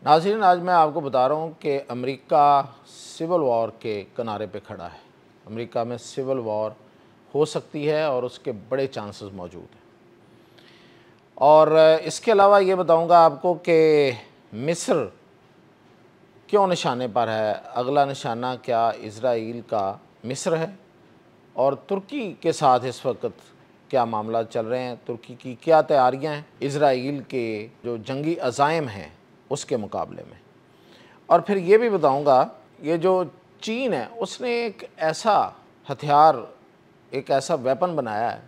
नाज़रीन, आज मैं आपको बता रहा हूँ कि अमेरिका सिविल वॉर के किनारे पे खड़ा है। अमेरिका में सिविल वॉर हो सकती है और उसके बड़े चांसेस मौजूद हैं। और इसके अलावा ये बताऊँगा आपको कि मिस्र क्यों निशाने पर है। अगला निशाना क्या इज़राइल का मिस्र है, और तुर्की के साथ इस वक्त क्या मामला चल रहे हैं, तुर्की की क्या तैयारियां हैं इज़राइल के जो जंगी अज़ाइम हैं उसके मुकाबले में। और फिर ये भी बताऊंगा, ये जो चीन है उसने एक ऐसा हथियार, एक ऐसा वेपन बनाया है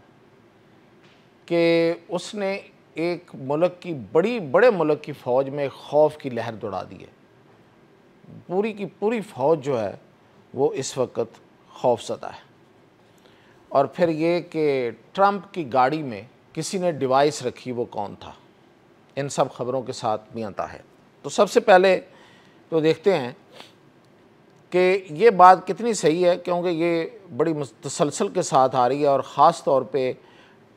कि उसने एक मुल्क की बड़े मुल्क की फ़ौज में खौफ की लहर दौड़ा दी है। पूरी की पूरी फ़ौज जो है वो इस वक्त खौफज़दा है। और फिर ये कि ट्रंप की गाड़ी में किसी ने डिवाइस रखी, वो कौन था, इन सब खबरों के साथ मियां ताहिर। तो सबसे पहले तो देखते हैं कि ये बात कितनी सही है, क्योंकि ये बड़ी तसलसल के साथ आ रही है। और ख़ास तौर पे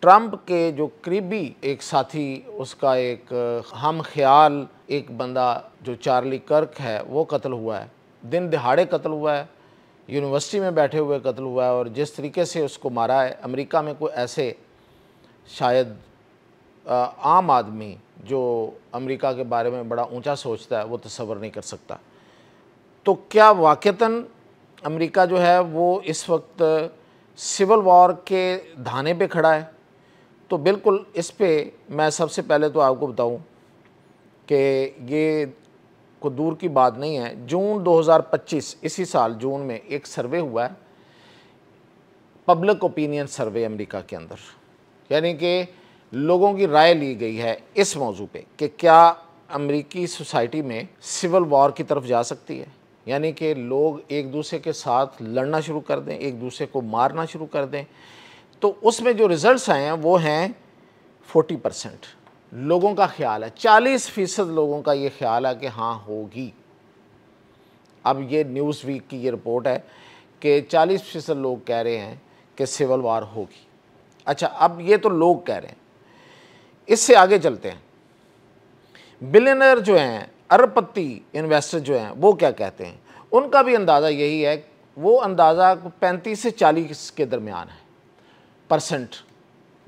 ट्रंप के जो करीबी एक साथी, उसका एक हम ख्याल एक बंदा जो चार्ली कर्क है वो कत्ल हुआ है, दिन दिहाड़े कत्ल हुआ है, यूनिवर्सिटी में बैठे हुए कत्ल हुआ है। और जिस तरीके से उसको मारा है, अमेरिका में कोई ऐसे शायद आम आदमी जो अमेरिका के बारे में बड़ा ऊंचा सोचता है वो तसव्वुर नहीं कर सकता। तो क्या वाक़तन अमेरिका जो है वो इस वक्त सिविल वॉर के धाने पे खड़ा है? तो बिल्कुल इस पे मैं सबसे पहले तो आपको बताऊं कि ये को दूर की बात नहीं है। जून 2025 इसी साल जून में एक सर्वे हुआ है, पब्लिक ओपिनियन सर्वे अमेरिका के अंदर, यानी कि लोगों की राय ली गई है इस मौजू पे कि क्या अमेरिकी सोसाइटी में सिविल वॉर की तरफ जा सकती है, यानी कि लोग एक दूसरे के साथ लड़ना शुरू कर दें, एक दूसरे को मारना शुरू कर दें। तो उसमें जो रिज़ल्ट्स आए हैं वो हैं 40% लोगों का ख्याल है, 40% लोगों का ये ख्याल है कि हाँ होगी। अब ये न्यूज़ वीक की ये रिपोर्ट है कि 40% लोग कह रहे हैं कि सिविल वार होगी। अच्छा, अब ये तो लोग कह रहे हैं, इससे आगे चलते हैं। बिलियनर जो हैं, अरबपति इन्वेस्टर जो हैं, वो क्या कहते हैं? उनका भी अंदाज़ा यही है, वो अंदाज़ा 35 से 40 के दरमियान है परसेंट।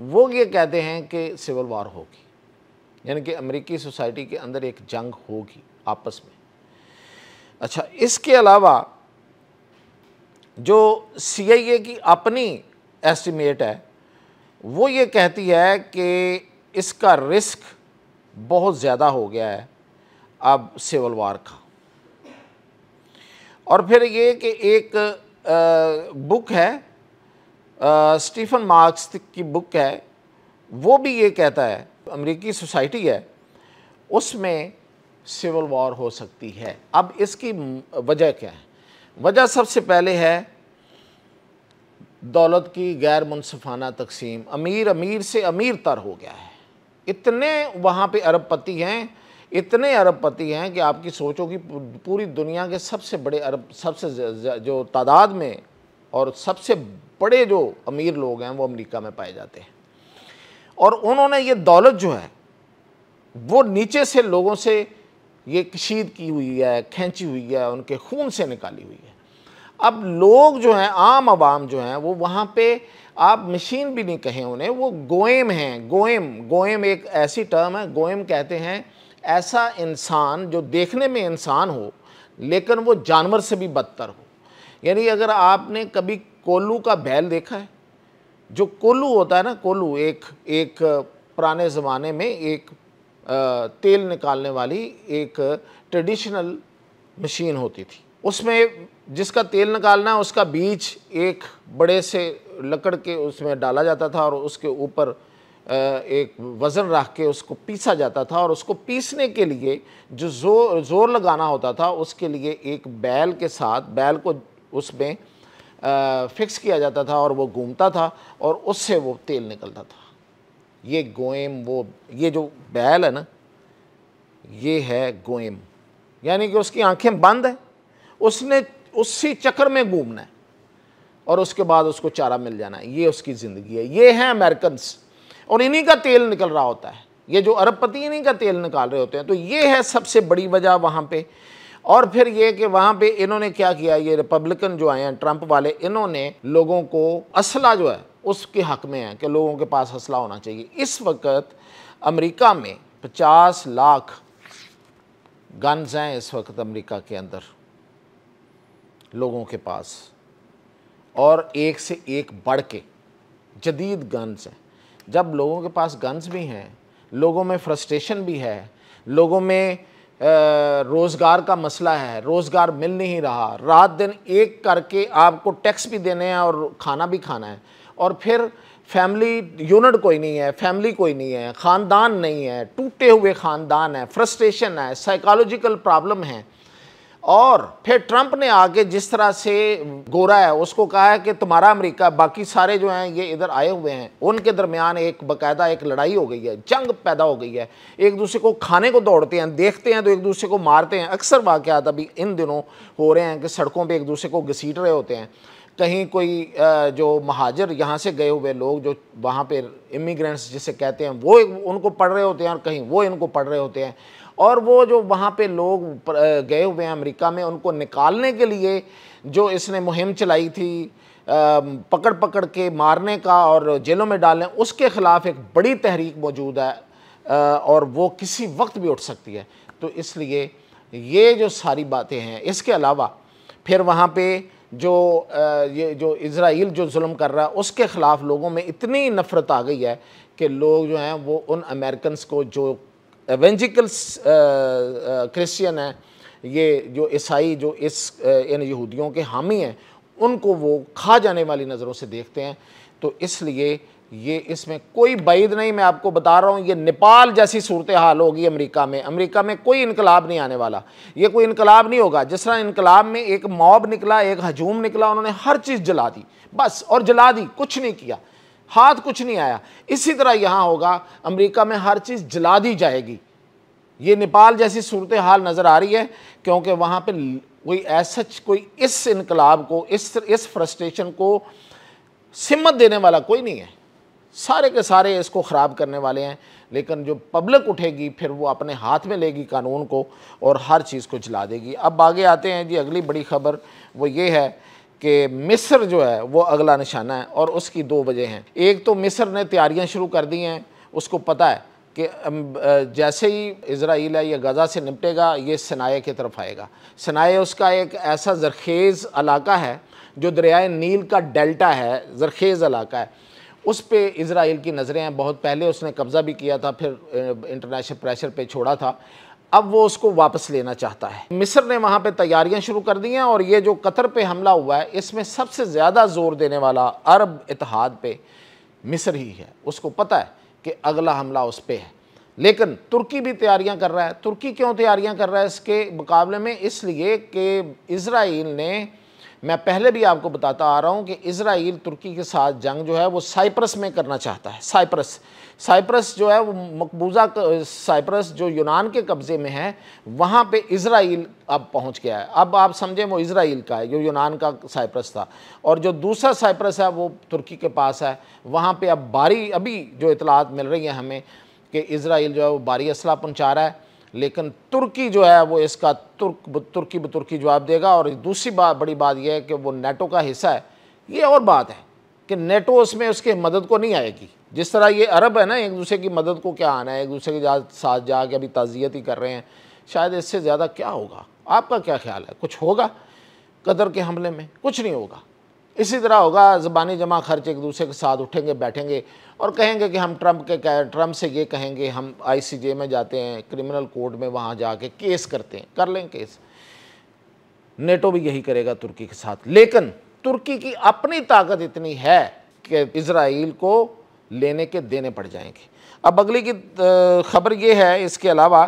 वो ये कहते हैं कि सिविल वार होगी, यानी कि अमेरिकी सोसाइटी के अंदर एक जंग होगी आपस में। अच्छा, इसके अलावा जो CIA की अपनी एस्टिमेट है वो ये कहती है कि इसका रिस्क बहुत ज़्यादा हो गया है अब सिविल वार का। और फिर ये कि एक बुक है, स्टीफन मार्क्स की बुक है, वो भी ये कहता है अमेरिकी सोसाइटी है उसमें सिविल वॉर हो सकती है। अब इसकी वजह क्या है? वजह सबसे पहले है दौलत की गैर मुनसिफाना तकसीम। अमीर अमीर से अमीर तर हो गया है। इतने वहाँ पे अरबपति हैं, इतने अरबपति हैं कि आपकी सोचो कि पूरी दुनिया के सबसे बड़े अरब, सबसे जो तादाद में और सबसे बड़े जो अमीर लोग हैं वो अमेरिका में पाए जाते हैं। और उन्होंने ये दौलत जो है वो नीचे से लोगों से ये कशीद की हुई है, खींची हुई है, उनके खून से निकाली हुई है। अब लोग जो हैं, आम आवाम जो हैं, वो वहाँ पे आप मशीन भी नहीं कहें उन्हें, वो गोएम हैं। गोएम एक ऐसी टर्म है, गोएम कहते हैं ऐसा इंसान जो देखने में इंसान हो लेकिन वो जानवर से भी बदतर हो। यानी अगर आपने कभी कोल्लू का बैल देखा है, जो कोल्लू होता है ना, कोल्लू एक पुराने ज़माने में एक तेल निकालने वाली एक ट्रेडिशनल मशीन होती थी। उसमें जिसका तेल निकालना है उसका बीज एक बड़े से लकड़ के उसमें डाला जाता था और उसके ऊपर एक वज़न रख के उसको पीसा जाता था। और उसको पीसने के लिए जो ज़ोर लगाना होता था, उसके लिए एक बैल के साथ, बैल को उसमें फिक्स किया जाता था और वो घूमता था और उससे वो तेल निकलता था। ये गोएम, वो ये जो बैल है ना, ये है गोएम, यानी कि उसकी आंखें बंद है, उसने उसी चक्कर में घूमना है और उसके बाद उसको चारा मिल जाना है। ये उसकी ज़िंदगी है। ये हैं अमेरिकन्स और इन्हीं का तेल निकल रहा होता है। ये जो अरबपति इन्हीं का तेल निकाल रहे होते हैं। तो ये है सबसे बड़ी वजह वहाँ पे। और फिर ये कि वहाँ पे इन्होंने क्या किया, ये रिपब्लिकन जो आए हैं ट्रंप वाले, इन्होंने लोगों को असला जो है उसके हक में है कि लोगों के पास असला होना चाहिए। इस वक्त अमेरिका में 50 लाख गन्स हैं इस वक्त अमेरिका के अंदर लोगों के पास, और एक से एक बढ़ के जदीद गन्स हैं। जब लोगों के पास गन्स भी हैं, लोगों में फ्रस्ट्रेशन भी है, लोगों में रोज़गार का मसला है, रोज़गार मिल नहीं रहा, रात दिन एक करके आपको टैक्स भी देने हैं और खाना भी खाना है, और फिर फैमिली यूनिट कोई नहीं है, फैमिली कोई नहीं है, ख़ानदान नहीं है, टूटे हुए ख़ानदान है, फ्रस्ट्रेशन है, साइकोलॉजिकल प्रॉब्लम है। और फिर ट्रंप ने आके जिस तरह से गोरा है उसको कहा है कि तुम्हारा अमेरिका, बाकी सारे जो हैं ये इधर आए हुए हैं, उनके दरमियान एक बाकायदा एक लड़ाई हो गई है, जंग पैदा हो गई है, एक दूसरे को खाने को दौड़ते हैं, देखते हैं तो एक दूसरे को मारते हैं। अक्सर वाक़यात अभी इन दिनों हो रहे हैं कि सड़कों पर एक दूसरे को घसीट रहे होते हैं। कहीं कोई जो महाजर यहाँ से गए हुए लोग जो वहाँ पे इमिग्रेंट्स जिसे कहते हैं वो उनको पढ़ रहे होते हैं, और कहीं वो इनको पढ़ रहे होते हैं। और वो जो वहाँ पे लोग गए हुए हैं अमेरिका में, उनको निकालने के लिए जो इसने मुहिम चलाई थी पकड़ पकड़ के मारने का और जेलों में डालने, उसके ख़िलाफ़ एक बड़ी तहरीक मौजूद है, और वो किसी वक्त भी उठ सकती है। तो इसलिए ये जो सारी बातें हैं, इसके अलावा फिर वहाँ पे ये जो इज़राइल जो जुल्म कर रहा है उसके ख़िलाफ़ लोगों में इतनी नफ़रत आ गई है कि लोग जो हैं वो उन अमेरिकन्स को, जो एवेंजिकल्स क्रिश्चियन हैं, ये जो ईसाई जो इन यहूदियों के हामी हैं, उनको वो खा जाने वाली नज़रों से देखते हैं। तो इसलिए ये इसमें कोई बैद नहीं, मैं आपको बता रहा हूँ, ये नेपाल जैसी सूरत हाल होगी अमेरिका में। अमेरिका में कोई इनकलाब नहीं आने वाला, ये कोई इनकलाब नहीं होगा। जिस तरह इनकलाब में एक मॉब निकला, एक हजूम निकला, उन्होंने हर चीज़ जला दी बस, और जला दी, कुछ नहीं किया, हाथ कुछ नहीं आया। इसी तरह यहाँ होगा, अमेरिका में हर चीज़ जला दी जाएगी। ये नेपाल जैसी सूरत हाल नज़र आ रही है, क्योंकि वहाँ पे कोई ऐसा कोई इस इनकलाब को, इस फ्रस्ट्रेशन को सिमत देने वाला कोई नहीं है। सारे के सारे इसको ख़राब करने वाले हैं। लेकिन जो पब्लिक उठेगी फिर वो अपने हाथ में लेगी कानून को और हर चीज़ को जला देगी। अब आगे आते हैं जी, अगली बड़ी ख़बर वो ये है कि मिस्र जो है वो अगला निशाना है, और उसकी दो वजह हैं। एक तो मिस्र ने तैयारियां शुरू कर दी हैं, उसको पता है कि जैसे ही इज़राइल है ये गज़ा से निपटेगा, ये सनाए की तरफ आएगा। सनाए उसका एक ऐसा ज़रखेज़ इलाका है जो दरियाए नील का डेल्टा है, ज़रखेज़ इलाका है, उस पे इज़राइल की नज़रें हैं। बहुत पहले उसने कब्ज़ा भी किया था, फिर इंटरनेशनल प्रेशर पे छोड़ा था, अब वो उसको वापस लेना चाहता है। मिस्र ने वहाँ पे तैयारियां शुरू कर दी हैं, और ये जो कतर पे हमला हुआ है इसमें सबसे ज़्यादा ज़ोर देने वाला अरब इत्तेहाद पे मिस्र ही है। उसको पता है कि अगला हमला उस पर है। लेकिन तुर्की भी तैयारियां कर रहा है। तुर्की क्यों तैयारियां कर रहा है इसके मुकाबले में? इसलिए कि इज़राइल ने, मैं पहले भी आपको बताता आ रहा हूँ कि इज़राइल तुर्की के साथ जंग जो है वो साइप्रस में करना चाहता है। साइप्रस जो है वो मकबूजा साइप्रस जो यूनान के कब्ज़े में है, वहाँ पे इज़राइल अब पहुँच गया है। अब आप समझें वो इज़राइल का है, जो यूनान का साइप्रस था, और जो दूसरा साइप्रस है वो तुर्की के पास है। वहाँ पे अब अभी जो इतलात मिल रही है हमें कि इज़राइल जो है वो भारी असला पहुँचा रहा है, लेकिन तुर्की जो है वो इसका तुर्की बतुर्की जवाब देगा। और दूसरी बड़ी बात यह है कि वो नेटो का हिस्सा है। ये और बात है कि नेटो उसमें उसके मदद को नहीं आएगी। जिस तरह ये अरब है ना, एक दूसरे की मदद को क्या आना है, एक दूसरे के साथ जाके अभी ताज़ियत ही कर रहे हैं। शायद इससे ज़्यादा क्या होगा? आपका क्या ख्याल है? कुछ होगा कतर के हमले में? कुछ नहीं होगा। इसी तरह होगा, ज़बानी जमा खर्च, एक दूसरे के साथ उठेंगे बैठेंगे और कहेंगे कि हम ट्रंप से ये कहेंगे, हम ICJ में जाते हैं, क्रिमिनल कोर्ट में वहाँ जाके केस करते हैं, कर लें केस। नेटो भी यही करेगा तुर्की के साथ। लेकिन तुर्की की अपनी ताकत इतनी है कि इज़राइल को लेने के देने पड़ जाएंगे। अब अगली की खबर ये है इसके अलावा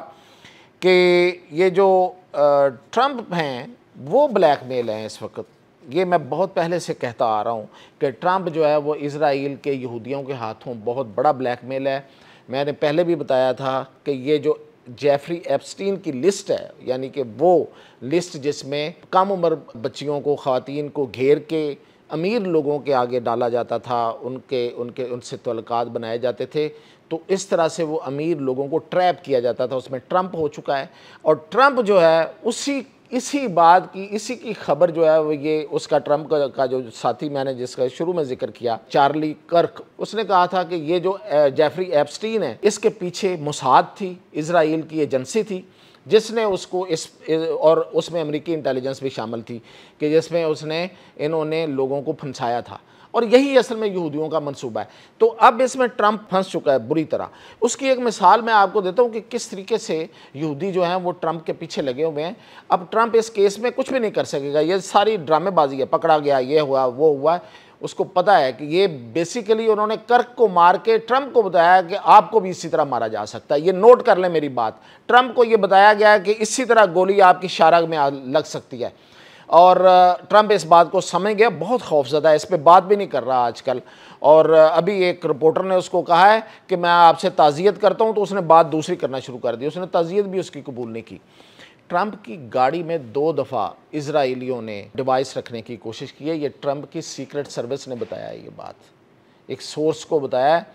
कि ये जो ट्रंप हैं वो ब्लैकमेल हैं इस वक्त। ये मैं बहुत पहले से कहता आ रहा हूँ कि ट्रंप जो है वो इज़राइल के यहूदियों के हाथों बहुत बड़ा ब्लैकमेल है। मैंने पहले भी बताया था कि ये जो जेफरी एप्स्टीन की लिस्ट है, यानी कि वो लिस्ट जिसमें कम उम्र बच्चियों को, ख़वातीन को घेर के अमीर लोगों के आगे डाला जाता था, उनसे तल्लुकात बनाए जाते थे। तो इस तरह से वो अमीर लोगों को ट्रैप किया जाता था। उसमें ट्रंप हो चुका है, और ट्रंप जो है इसी की खबर जो है वो ये उसका ट्रंप का जो साथी मैंने जिसका शुरू में जिक्र किया, चार्ली कर्क, उसने कहा था कि ये जो जेफरी एप्स्टीन है इसके पीछे मोसाद थी, इजराइल की एजेंसी थी, जिसने उसको और उसमें अमेरिकी इंटेलिजेंस भी शामिल थी, कि जिसमें इन्होंने लोगों को फंसाया था, और यही असल में यहूदियों का मंसूबा है। तो अब इसमें ट्रंप फंस चुका है बुरी तरह। उसकी एक मिसाल मैं आपको देता हूँ कि किस तरीके से यहूदी जो हैं वो ट्रंप के पीछे लगे हुए हैं। अब ट्रंप इस केस में कुछ भी नहीं कर सकेगा, ये सारी ड्रामेबाजी है, पकड़ा गया, ये हुआ, वो हुआ। उसको पता है कि ये बेसिकली उन्होंने कर्क को मार के ट्रंप को बताया कि आपको भी इसी तरह मारा जा सकता है। ये नोट कर लें मेरी बात, ट्रंप को ये बताया गया है कि इसी तरह गोली आपकी शारग में लग सकती है, और ट्रंप इस बात को समझ गया, बहुत खौफजदा है, इस पर बात भी नहीं कर रहा आजकल। और अभी एक रिपोर्टर ने उसको कहा है कि मैं आपसे ताज़ियत करता हूं, तो उसने बात दूसरी करना शुरू कर दी, उसने ताज़ियत भी उसकी कबूल नहीं की। ट्रंप की गाड़ी में 2 दफ़ा इजराइलियों ने डिवाइस रखने की कोशिश की है। ये ट्रंप की सीक्रेट सर्विस ने बताया है, ये बात एक सोर्स को बताया है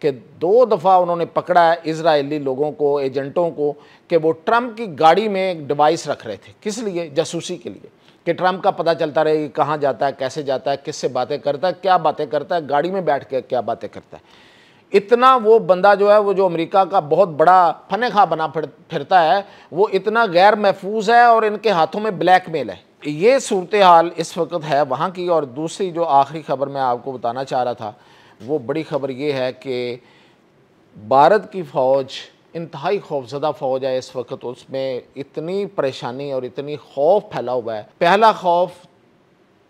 कि 2 दफ़ा उन्होंने पकड़ा है इजरायली लोगों को, एजेंटों को, कि वो ट्रंप की गाड़ी में एक डिवाइस रख रहे थे। किस लिए? जासूसी के लिए, कि ट्रंप का पता चलता रहे कहाँ जाता है, कैसे जाता है, किससे बातें करता है, क्या बातें करता है, गाड़ी में बैठ के क्या बातें करता है। इतना वो बंदा जो है, वो जो अमेरिका का बहुत बड़ा फने खा बना फिरता है, वो इतना गैर महफूज है, और इनके हाथों में ब्लैकमेल है। ये सूरत हाल इस वक्त है वहाँ की। और दूसरी जो आखिरी खबर मैं आपको बताना चाह रहा था, वो बड़ी खबर ये है कि भारत की फ़ौज इंतहाई खौफजदा फ़ौज है इस वक्त। उसमें इतनी परेशानी और इतनी खौफ फैला हुआ है। पहला खौफ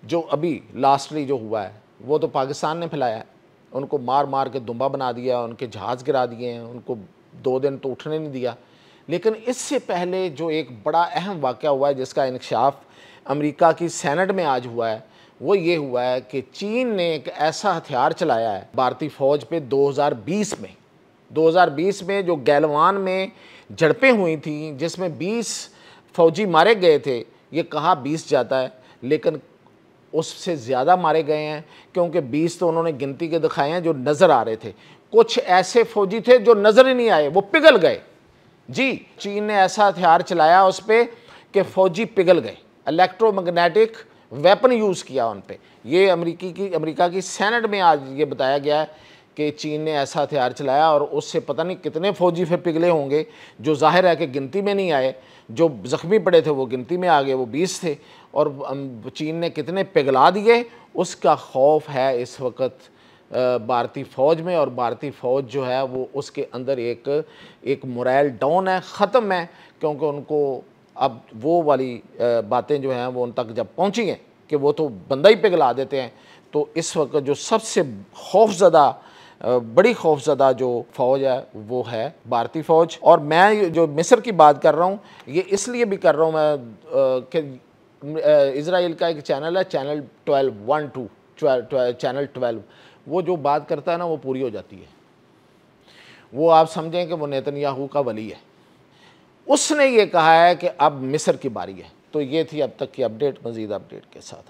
जो अभी लास्टली जो हुआ है वो तो पाकिस्तान ने फैलाया है, उनको मार मार के दुम्बा बना दिया, उनके जहाज़ गिरा दिए हैं, उनको 2 दिन तो उठने नहीं दिया। लेकिन इससे पहले जो एक बड़ा अहम वाक़या हुआ है, जिसका इंकशाफ अमेरिका की सेनेट में आज हुआ है, वो ये हुआ है कि चीन ने एक ऐसा हथियार चलाया है भारतीय फ़ौज पे 2020 में जो गैलवान में झड़पें हुई थी, जिसमें 20 फ़ौजी मारे गए थे। ये कहा 20 जाता है, लेकिन उससे ज़्यादा मारे गए हैं, क्योंकि 20 तो उन्होंने गिनती के दिखाए हैं जो नज़र आ रहे थे। कुछ ऐसे फ़ौजी थे जो नज़र ही नहीं आए, वो पिघल गए। जी, चीन ने ऐसा हथियार चलाया उस पर कि फ़ौजी पिघल गए, इलेक्ट्रोमैग्नेटिक वेपन यूज़ किया उन पर। ये अमेरिका की सेनेट में आज ये बताया गया है कि चीन ने ऐसा हथियार चलाया, और उससे पता नहीं कितने फ़ौजी फिर पिघले होंगे, जो जाहिर है कि गिनती में नहीं आए। जो ज़ख्मी पड़े थे वो गिनती में आ गए, वो 20 थे, और चीन ने कितने पिघला दिए, उसका खौफ है इस वक्त भारतीय फ़ौज में। और भारतीय फ़ौज जो है वो उसके अंदर एक मोरल डाउन है, ख़त्म है, क्योंकि उनको अब वो वाली बातें जो हैं वो उन तक जब पहुँची हैं कि वो तो बंदा ही पिघला देते हैं। तो इस वक्त जो सबसे बड़ी खौफजदा जो फ़ौज है वो है भारतीय फ़ौज। और मैं जो मिस्र की बात कर रहा हूँ, ये इसलिए भी कर रहा हूँ मैं कि इज़राइल का एक चैनल है, चैनल 12, वो जो बात करता है ना वो पूरी हो जाती है। वो आप समझें कि वो नेतन्याहू का वली है। उसने ये कहा है कि अब मिस्र की बारी है। तो ये थी अब तक की अपडेट। मज़ीद अपडेट के साथ।